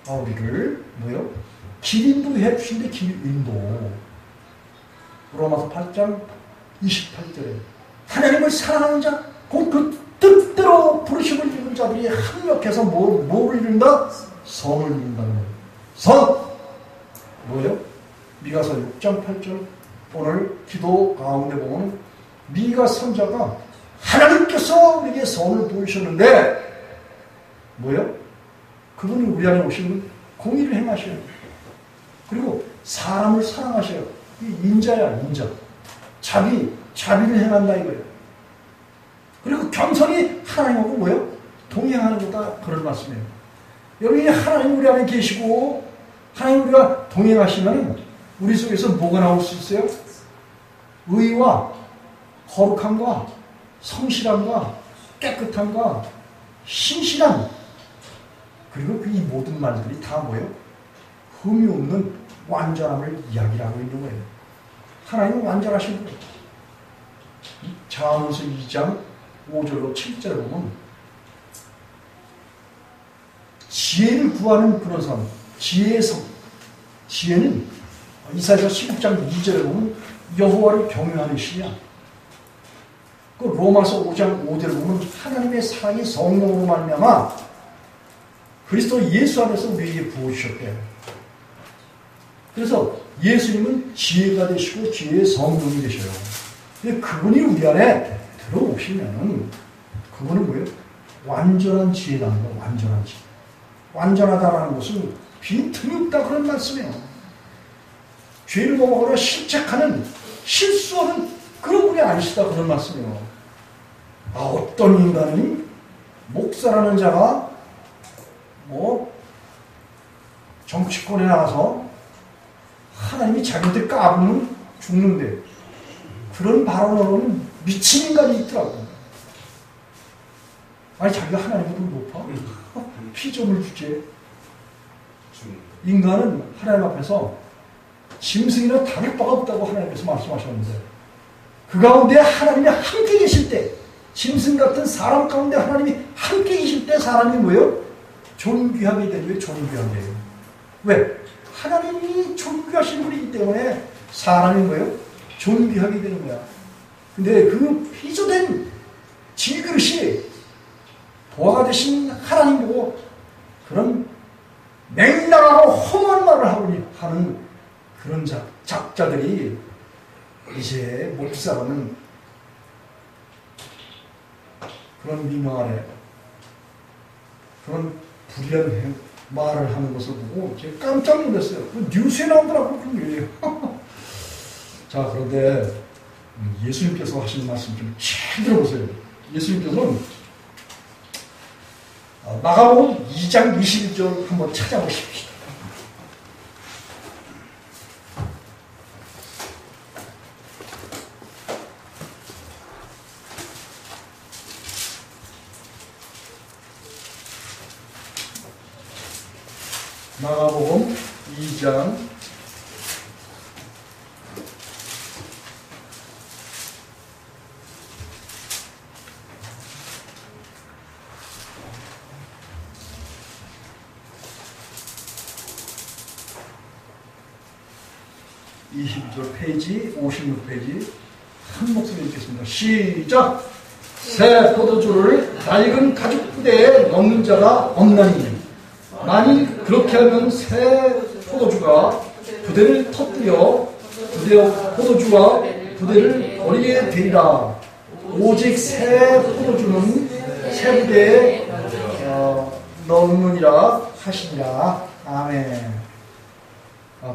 우리를 뭐예요? 길인도해 주신데 길인도. 로마서 8장 28절에 하나님을 사랑하는 자, 곧 그 뜻대로 부르심을 입은 자들이 합력해서 뭐를 이룬다? 선을 이룬다는 거예요. 선! 뭐예요? 미가서 6장 8절. 오늘 기도 가운데 보면 미가 선자가 하나님께서 우리에게 선을 보이셨는데 뭐예요? 그분이 우리 안에 오시는 공의를 행하셔요. 그리고 사람을 사랑하셔요. 이 인자야, 인자. 자비를 행한다 이거예요. 그리고 겸손히 하나님하고 뭐예요? 동행하는 거다. 그런 말씀이에요. 여러분이 하나님 우리 안에 계시고 하나님 우리가 동행하시면 우리 속에서 뭐가 나올 수 있어요? 의와 거룩함과 성실함과 깨끗함과 신실함, 그리고 이 모든 말들이 다 뭐예요? 흠이 없는 완전함을 이야기하고 있는 거예요. 하나님은 완전하신 거예요. 잠언서 2장 5절로 7절에 보면 지혜를 구하는 그런 사람, 지혜의 성, 지혜는 이사야 19장 2절에 보면 여호와를 경외하는 신이야. 그 로마서 5장 5절에 보면 하나님의 사랑이 성령으로 말미암아 그리스도 예수 안에서 우리에게 부어주셨대. 그래서 예수님은 지혜가 되시고 지혜의 성령이 되셔요. 근데 그분이 우리 안에 들어오시면은 그분은 뭐예요? 완전한 지혜라는 거, 완전한 지혜. 완전하다라는 것은 빈틈이 없다 그런 말씀이에요. 죄를 범하거나 실책하는 실수하는 그런 분이 아니시다 그런 말씀이에요. 어떤 인간이 목사라는 자가 정치권에 나가서 하나님이 자기한테 까부면 죽는데 그런 발언을 하는 미친 인간이 있더라고. 아니 자기가 하나님보다 높아? 피조물 주제. 인간은 하나님 앞에서 짐승이나 다를 바가 없다고 하나님께서 말씀하셨는데 그 가운데 하나님이 함께 계실 때, 짐승 같은 사람 가운데 하나님이 함께 계실 때 사람이 뭐예요? 존귀하게 되는 왜 존귀하게 돼요? 왜? 하나님이 존귀하신 분이기 때문에 사람이 뭐예요? 존귀하게 되는 거야. 근데 그 피조된 질그릇이 보아가 되신 하나님 보고 그런 맹랑하고 험한 말을 하는 그런 작자들이 이제 목사라는 그런 미명 아래 그런 불리한 말을 하는 것을 보고 제가 깜짝 놀랐어요. 뉴스에 나오더라고요. 그런 일이에요. 자, 그런데 예수님께서 하신 말씀 좀 잘 들어보세요. 예수님께서는 마가복음 2장 21절 한번 찾아보십시오. 마가복음 2장 22절 페이지 56페이지 한 목소리 읽겠습니다. 시작! 새 포도주를 낡은 가죽 부대에 넣는 자가 없나니 만일 그렇게 하면 새 포도주가 부대를 터뜨려 포도주와 부대를 버리게 되리라. 오직 새 포도주는 새 부대에 넣느니라 하시니라. 아멘.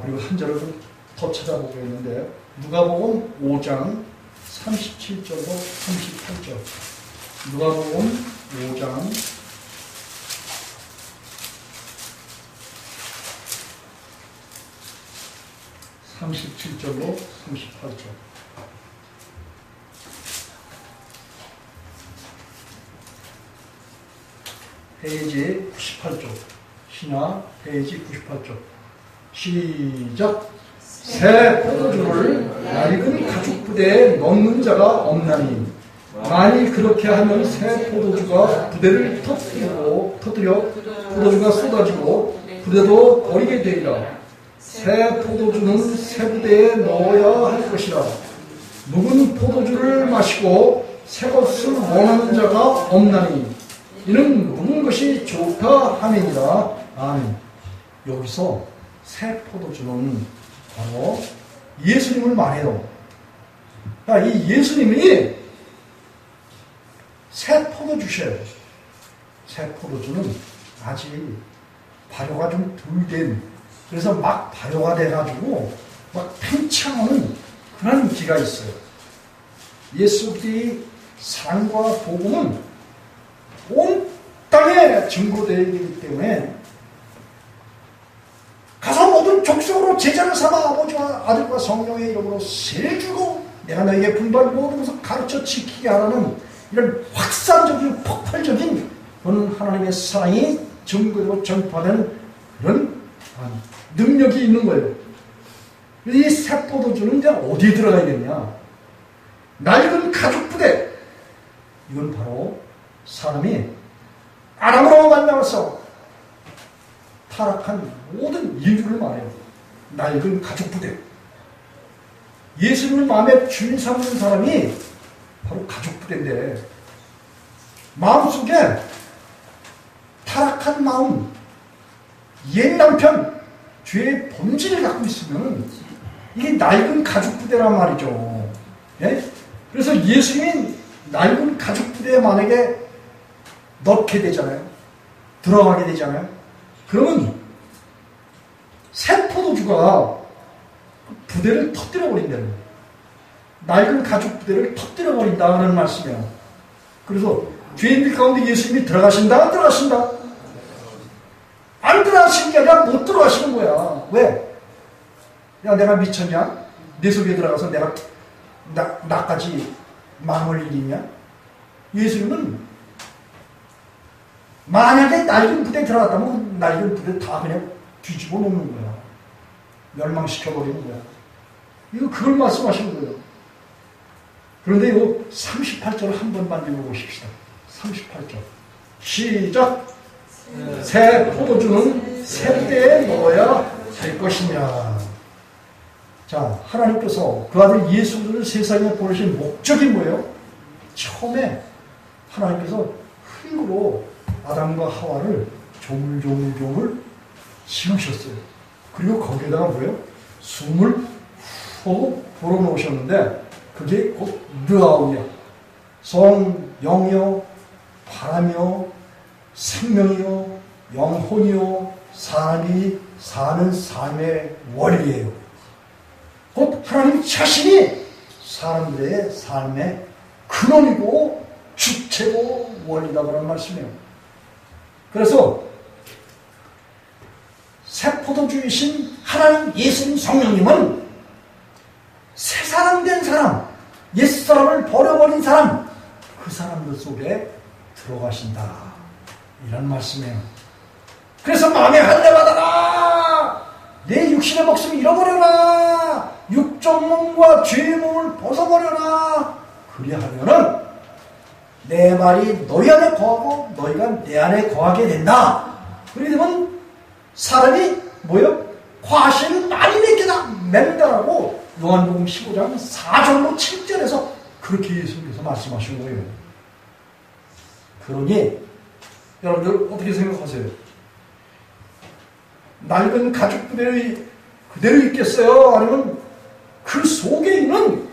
그리고 한 절을 좀 더 찾아보겠는데 누가복음 5장 37절로 38절. 누가복음 5장 37절로 38절. 페이지 98쪽. 신약 페이지 98쪽. 시작. 새 포도주를 낡은 가죽 부대에 넣는 자가 없나니 만일 그렇게 하면 새 포도주가 부대를 터뜨려 포도주가 쏟아지고 부대도 버리게 되리라. 새 포도주는 새 부대에 넣어야 할 것이라. 묵은 포도주를 마시고 새 것을 원하는 자가 없나니 이는 묵은 것이 좋다 하느니라. 아멘. 여기서 새 포도주는 바로 예수님을 말해요. 이 예수님이 새 포도주셔요. 새 포도주는 아직 발효가 좀 덜 된, 그래서 막 발효가 돼가지고 막 팽창하는 그런 기가 있어요. 예수 그리스도의 사랑과 복음은 온 땅에 증거되어야 되기 때문에 가서 모든 족속으로 제자를 삼아 아버지와 아들과 성령의 이름으로 세례 주고 내가 너에게 분부한 모든 것을 가르쳐 지키게 하라는 이런 확산적인 폭발적인 그런 하나님의 사랑이 증거되고 전파되는 그런 능력이 있는 거예요. 이 새 포도주는 이제 어디에 들어가야겠냐? 낡은 가죽 부대. 이건 바로 사람이 아담으로 만나서 타락한 모든 인류를 말해요. 낡은 가죽 부대. 예수님을 마음에 주인 삼는 사람이 바로 가죽 부대인데 마음속에 타락한 마음, 옛 남편, 죄의 본질을 갖고 있으면 이게 낡은 가죽 부대란 말이죠. 예? 그래서 예수님이 낡은 가죽 부대에 만약에 넣게 되잖아요. 들어가게 되잖아요. 그러면 새 포도주가 부대를 터뜨려 버린다는 거예요. 낡은 가죽 부대를 터뜨려 버린다는 말씀이에요. 그래서 죄인들 가운데 예수님이 들어가신다? 안 들어가신다? 안 들어가시는 게 아니라 못 들어가시는 거야. 왜? 야, 내가 미쳤냐? 내 속에 들어가서 내가 나까지 망할 일이 있냐? 예수님은 만약에 낡은 부대에 들어갔다면 낡은 부대 다 그냥 뒤집어 놓는 거야. 멸망시켜버리는 거야. 이거 그걸 말씀하시는 거예요. 그런데 이거 38절을 한 번만 읽어보십시다. 38절. 시작. 새 포도주는 새 부대에 넣어야 할 것이냐. 자, 하나님께서 그 아들 예수를 세상에 보내신 목적이 뭐예요? 처음에 하나님께서 흙으로 아담과 하와를 조물조물 지으셨어요. 그리고 거기에다가 뭐예요? 숨을 후 불어넣으셨는데 그게 곧 르아우야. 성, 영이요, 바람이요, 생명이요, 영혼이요, 사람이 사는 삶의 원리예요. 곧 하나님 자신이 사람들의 삶의 근원이고 주체고 원리다 그런 말씀이에요. 그래서 새 포도주이신 하나님 예수님 성령님은 새 사람 된 사람, 옛사람을 버려버린 사람, 그 사람들 속에 들어가신다. 이런 말씀이에요. 그래서 마음에 할례받아라. 내 육신의 목숨 잃어버려라. 육적 몸과 죄의 몸을 벗어버려라. 그리하면은 내 말이 너희 안에 거하고 너희가 내 안에 거하게 된다. 그렇게 되면 사람이 뭐요? 과실을 많이 맺는다라고 요한복음 15장 4절로 7절에서 그렇게 예수님께서 말씀하신 거예요. 그러니 여러분들 어떻게 생각하세요? 낡은 가죽 부대를 그대로 있겠어요? 아니면 그 속에 있는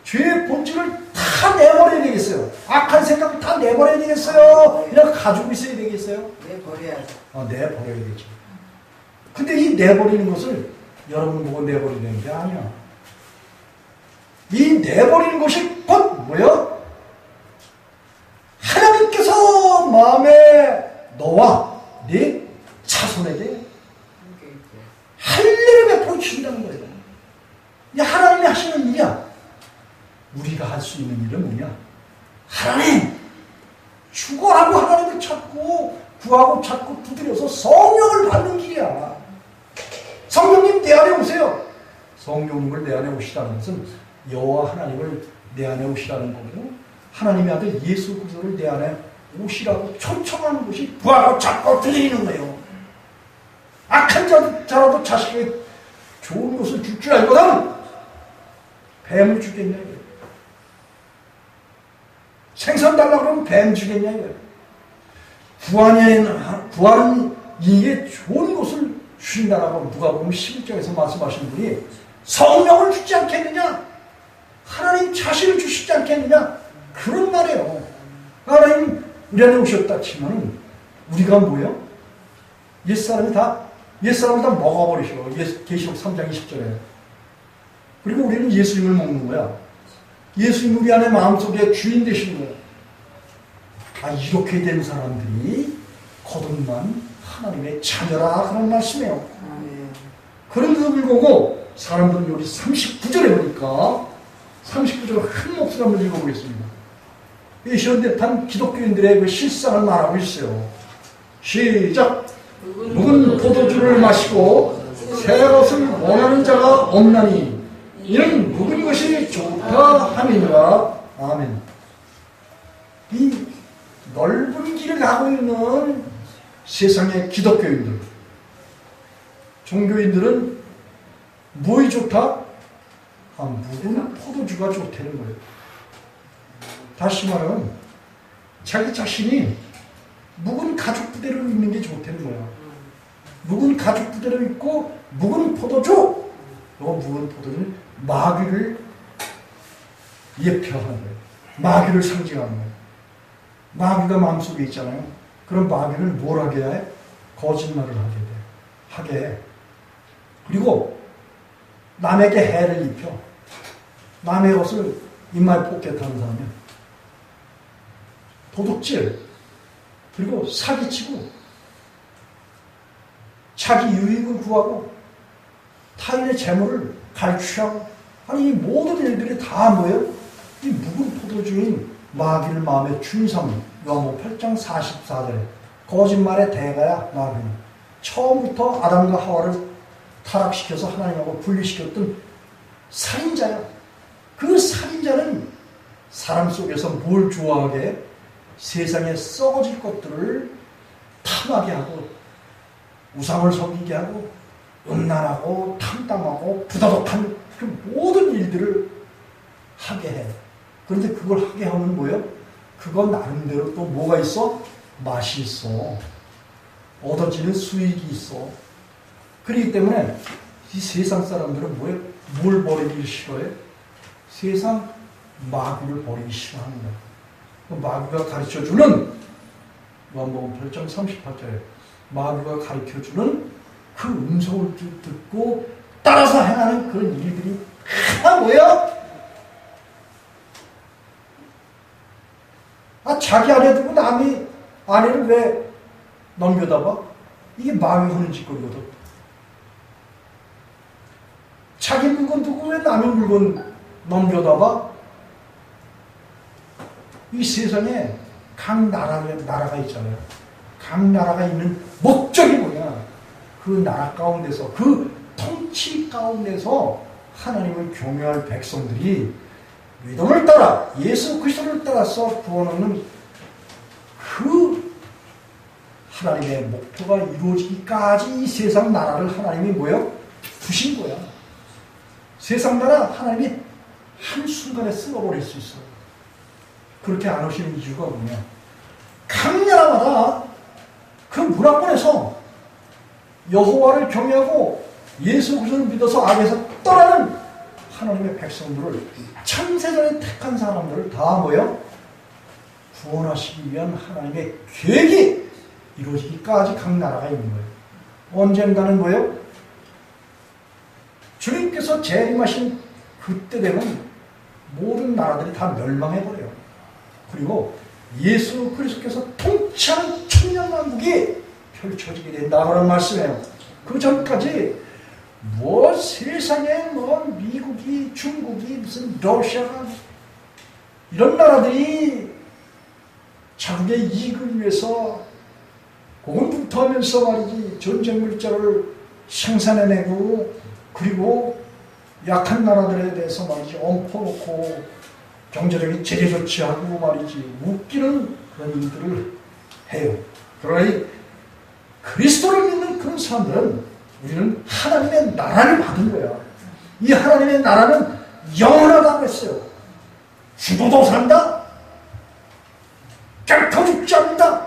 죄의 본질을 다 다 내버려야 되겠어요. 악한 생각 다 내버려야 되겠어요. 그냥 가지고 있어야 되겠어요. 내버려야죠. 내버려야 되죠. 근데 이 내버리는 것을 여러분 보고 내버리는 게 아니야. 이 내버리는 것이 곧 뭐야? 하나님께서 마음에 너와 네 자손에게 할례를 베풀어 주신다는 거예요. 이 하나님이 하시는 일이야. 우리가 할 수 있는 일은 뭐냐? 하나님 죽어라고 하나님을 찾고 구하고 찾고 두드려서 성령을 받는 길이야. 성령님 내 안에 오세요. 성령님을 내 안에 오시다는 것은 여호와 하나님을 내 안에 오시라는 거고, 하나님의 아들 예수 그리스도를 내 안에 오시라고 초청하는 것이 구하고 찾고 두드리는 거예요. 악한 자라도 자식에게 좋은 것을 줄 줄 알거든 뱀을 주겠냐 이거예요. 생선 달라고 그러면 뱀 주겠냐 이거예요. 구하는 이게 좋은 것을 주신다라고 누가복음 11장에서 말씀하신 분이 성령을 주지 않겠느냐? 하나님 자신을 주시지 않겠느냐? 그런 말이에요. 하나님 우리 안에 오셨다 치면은 우리가 뭐예요? 옛사람을 다 먹어버리셔. 계시록 3장 20절에. 그리고 우리는 예수님을 먹는 거야. 예수님 우리 안에 마음속에 주인 되시는 거야. 아, 이렇게 된 사람들이 거듭난 하나님의 자녀라 그런 말씀이에요. 그런데도 불구하고 사람들은 여기 39절에 보니까 39절을 큰 목소리로 한번 읽어보겠습니다. 이 현대판 기독교인들의 그 실상을 말하고 있어요. 시작! 묵은 포도주를 마시고 새 것을 원하는 자가 없나니 이는 묵은 것이 좋다 함이니라. 아멘. 이 넓은 길을 가고 있는 세상의 기독교인들, 종교인들은 뭐이 좋다? 묵은 포도주가 좋다는 거예요. 다시 말하면 자기 자신이 묵은 가죽 부대를 입는 게 좋다는 거야. 묵은 가죽 부대를 입고 묵은 포도주, 요 묵은 포도주는 마귀를 예표하는 거예요. 마귀를 상징하는 거예요. 마귀가 마음속에 있잖아요. 그럼 마귀를 뭘 하게 해? 거짓말을 하게 해. 그리고 남에게 해를 입혀. 남의 것을 입맛 뽑게 타는 사람이야. 도둑질, 그리고 사기치고, 자기 유익을 구하고, 타인의 재물을 갈취하고, 아니 이 모든 일들이 다 뭐예요? 이 묵은 포도주인 마귀를 마음에 준 사람. 요한복음 8장 44절에 거짓말의 대가야 마귀는. 처음부터 아담과 하와를 타락시켜서 하나님하고 분리시켰던 살인자야. 그 살인자는 사람 속에서 뭘 좋아하게 해? 세상에 썩어질 것들을 탐하게 하고 우상을 섬기게 하고 음란하고 탐담하고 부도덕한 그 모든 일들을 하게 해. 그런데 그걸 하게 하면 뭐예요? 그건 나름대로 또 뭐가 있어? 맛이 있어. 얻어지는 수익이 있어. 그렇기 때문에 이 세상 사람들은 뭐예요? 뭘 버리기 싫어해? 세상 마귀를 버리기 싫어하는 거야. 그 마귀가 가르쳐주는 요한복음 8장 38절에 마귀가 가르쳐주는 그 음성을 듣고 따라서 행하는 그런 일들이 다 뭐야? 자기 아내 두고 남이 아내를 왜 넘겨다 봐? 이게 마귀 하는 짓거리거든. 자기 물건 두고 왜 남의 물건 넘겨다 봐? 이 세상에 각 나라가 있잖아요. 각 나라가 있는 목적이 뭐냐? 그 나라 가운데서, 그 통치 가운데서 하나님을 경외할 백성들이 믿음을 따라 예수 그리스도를 따라서 구원하는 그 하나님의 목표가 이루어지기까지 이 세상 나라를 하나님이 뭐예요? 두신 거야. 세상 나라 하나님이 한순간에 쓸어버릴 수 있어요. 그렇게 안 오시는 이유가 뭐냐? 각 나라마다 그 문화권에서 여호와를 경외하고 예수 그리스도를 믿어서 악에서 떠나는 하나님의 백성들을 창세전에 택한 사람들을 다 뭐요? 구원하시기 위한 하나님의 계획이 이루어지기까지 각 나라가 있는 거예요. 언젠가는 뭐예요? 주님께서 재림하신 그때 되면 모든 나라들이 다 멸망해버려요. 그리고 예수 그리스도께서 통치하는 천년왕국이 펼쳐지게 된다 그런 말씀이에요. 그 전까지 뭐 세상에 뭐 미국이, 중국이, 무슨 러시아가 이런 나라들이 자국의 이익을 위해서 고군분투하면서 말이지 전쟁 물자를 생산해내고 그리고 약한 나라들에 대해서 말이지 엉퍼놓고 경제적인 제재 조치하고 말이지 웃기는 그런 일들을 해요. 그러니 그리스도를 믿는 그런 사람들은 우리는 하나님의 나라를 받은 거야. 이 하나님의 나라는 영원하다고 했어요. 죽어도 산다. 결코 죽지 않는다.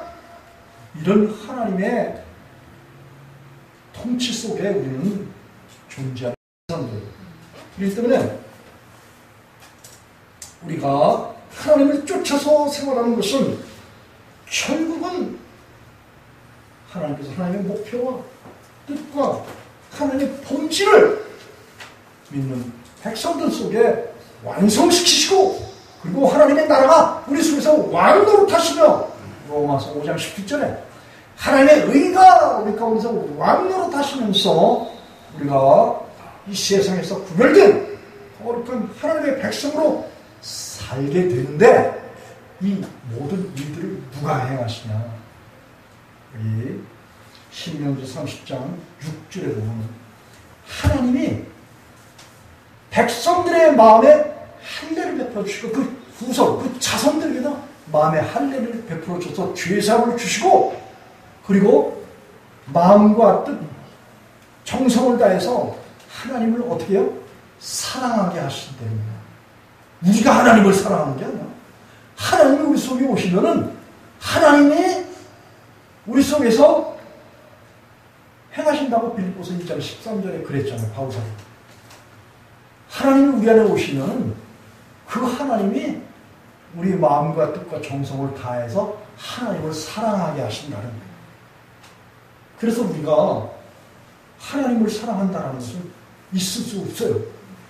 이런 하나님의 통치 속에 우리는 존재하는 사람들. 그렇기 때문에 우리가 하나님을 쫓아서 생활하는 것은 결국은 하나님께서 하나님의 목표와 뜻과 하나님의 본질을 믿는 백성들 속에 완성시키시고 그리고 하나님의 나라가 우리 속에서 왕노릇하시며 로마서 5장 17절에 하나님의 의가 우리 가운데서 왕노릇하시면서 우리가 이 세상에서 구별된 거룩한 하나님의 백성으로 살게 되는데 이 모든 일들을 누가 행하시냐. 우리 신명기 30장 6절에 보면 하나님이 백성들의 마음에 할례를 베풀어 주시고 그 후손, 그 자손들에게도 마음에 할례를 베풀어 줘서 죄사함을 주시고 그리고 마음과 뜻, 정성을 다해서 하나님을 어떻게 해요? 사랑하게 하신답니다. 우리가 하나님을 사랑하는 게 아니야. 하나님이 우리 속에 오시면은 하나님이 우리 속에서 행하신다고 빌립보서 1장 13절에 그랬잖아요. 바울사도. 하나님이 우리 안에 오시면 그 하나님이 우리 마음과 뜻과 정성을 다해서 하나님을 사랑하게 하신다는 거예요. 그래서 우리가 하나님을 사랑한다는 것은 있을 수 없어요.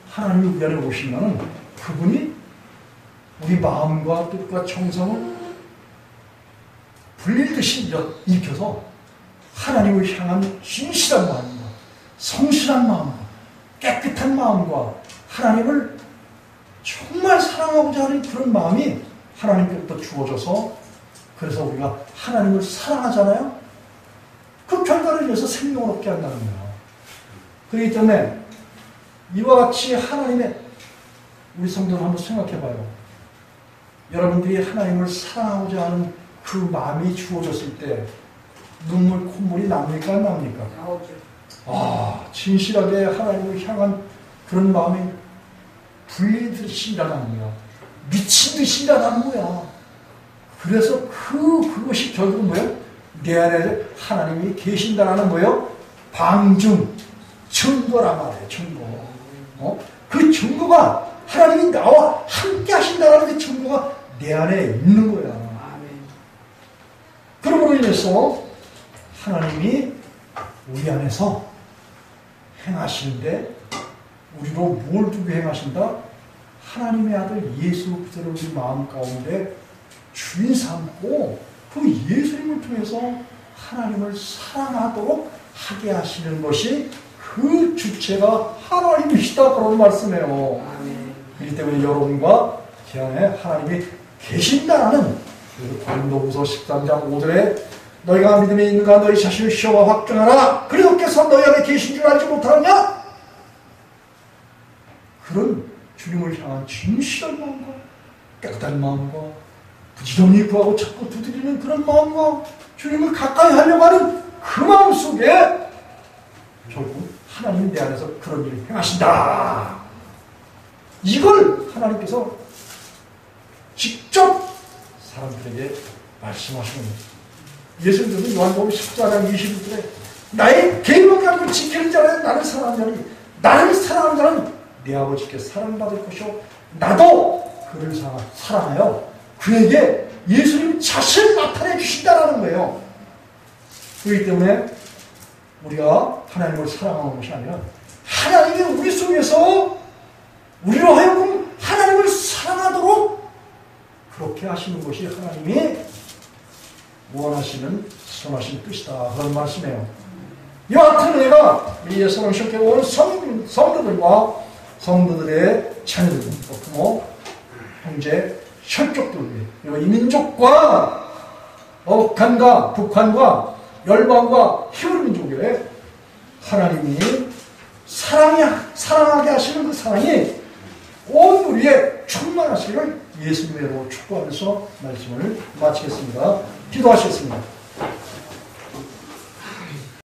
하나님이 우리 안에 오시면 그분이 우리 마음과 뜻과 정성을 불릴듯이 일으켜서 하나님을 향한 진실한 마음과 성실한 마음과 깨끗한 마음과 하나님을 정말 사랑하고자 하는 그런 마음이 하나님께부터 주어져서 그래서 우리가 하나님을 사랑하잖아요. 그 결과를 위해서 생명을 얻게 한다는 거예요. 그렇기 때문에 이와 같이 하나님의 우리 성도를 한번 생각해봐요. 여러분들이 하나님을 사랑하고자 하는 그 마음이 주어졌을 때 눈물, 콧물이 납니까? 안 납니까? 나오죠. 진실하게 하나님을 향한 그런 마음이 불리듯이 일어나는 거야. 미친 듯이 일어나는 거야. 그래서 그것이 결국 뭐예요? 내 안에 하나님이 계신다라는 뭐예요? 방증, 증거란 말이에요. 증거. 그 증거가 하나님이 나와 함께 하신다라는 그 증거가 내 안에 있는 거야. 그러므로 인해서 하나님이 우리 안에서 행하시는데 우리로 뭘 두고 행하신다? 하나님의 아들 예수 그리스도를 우리 마음 가운데 주인 삼고 그 예수님을 통해서 하나님을 사랑하도록 하게 하시는 것이 그 주체가 하나님이시다 그런 말씀이에요. 그렇기 때문에 여러분과 제 안에 하나님이 계신다는 고린도후서 13장 5절에 너희가 믿음이 있는가 너희 자신을 시험하 확증하라. 그리스도께서 너희 안에 계신 줄 알지 못하느냐? 그런 주님을 향한 진실한 마음과 깨끗한 마음과 부지런히 구하고 찾고 두드리는 그런 마음과 주님을 가까이 하려고 하는 그 마음 속에 결국 하나님이 내 안에서 그런 일을 행하신다. 이걸 하나님께서 직접 사람들에게 말씀하시는 거예요. 예수님은 요한복음 14장 21절에 나의 계명을 지키는 자는 나를 사랑하는 자니 나를 사랑하는 자는 내 아버지께 사랑받을 것이요 나도 그를 사랑하여 그에게 예수님 자신을 나타내 주신다라는 거예요. 그렇기 때문에 우리가 하나님을 사랑하는 것이 아니라 하나님이 우리 속에서 우리로 하여금 하나님을 사랑하도록 그렇게 하시는 것이 하나님이 원하시는 선하신 뜻이다 그런 말씀이에요. 이와 같은 은혜가 우리 예수님 쉽게 온 성도들과 성도들의 자녀들, 부모, 형제, 혈족들, 이 민족과 북한과 열방과 히브리 민족에 하나님이 사랑하게 하시는 그 사랑이 온 우리의 충만하시기를 예수님으로 축복하면서 말씀을 마치겠습니다. 기도하시겠습니다.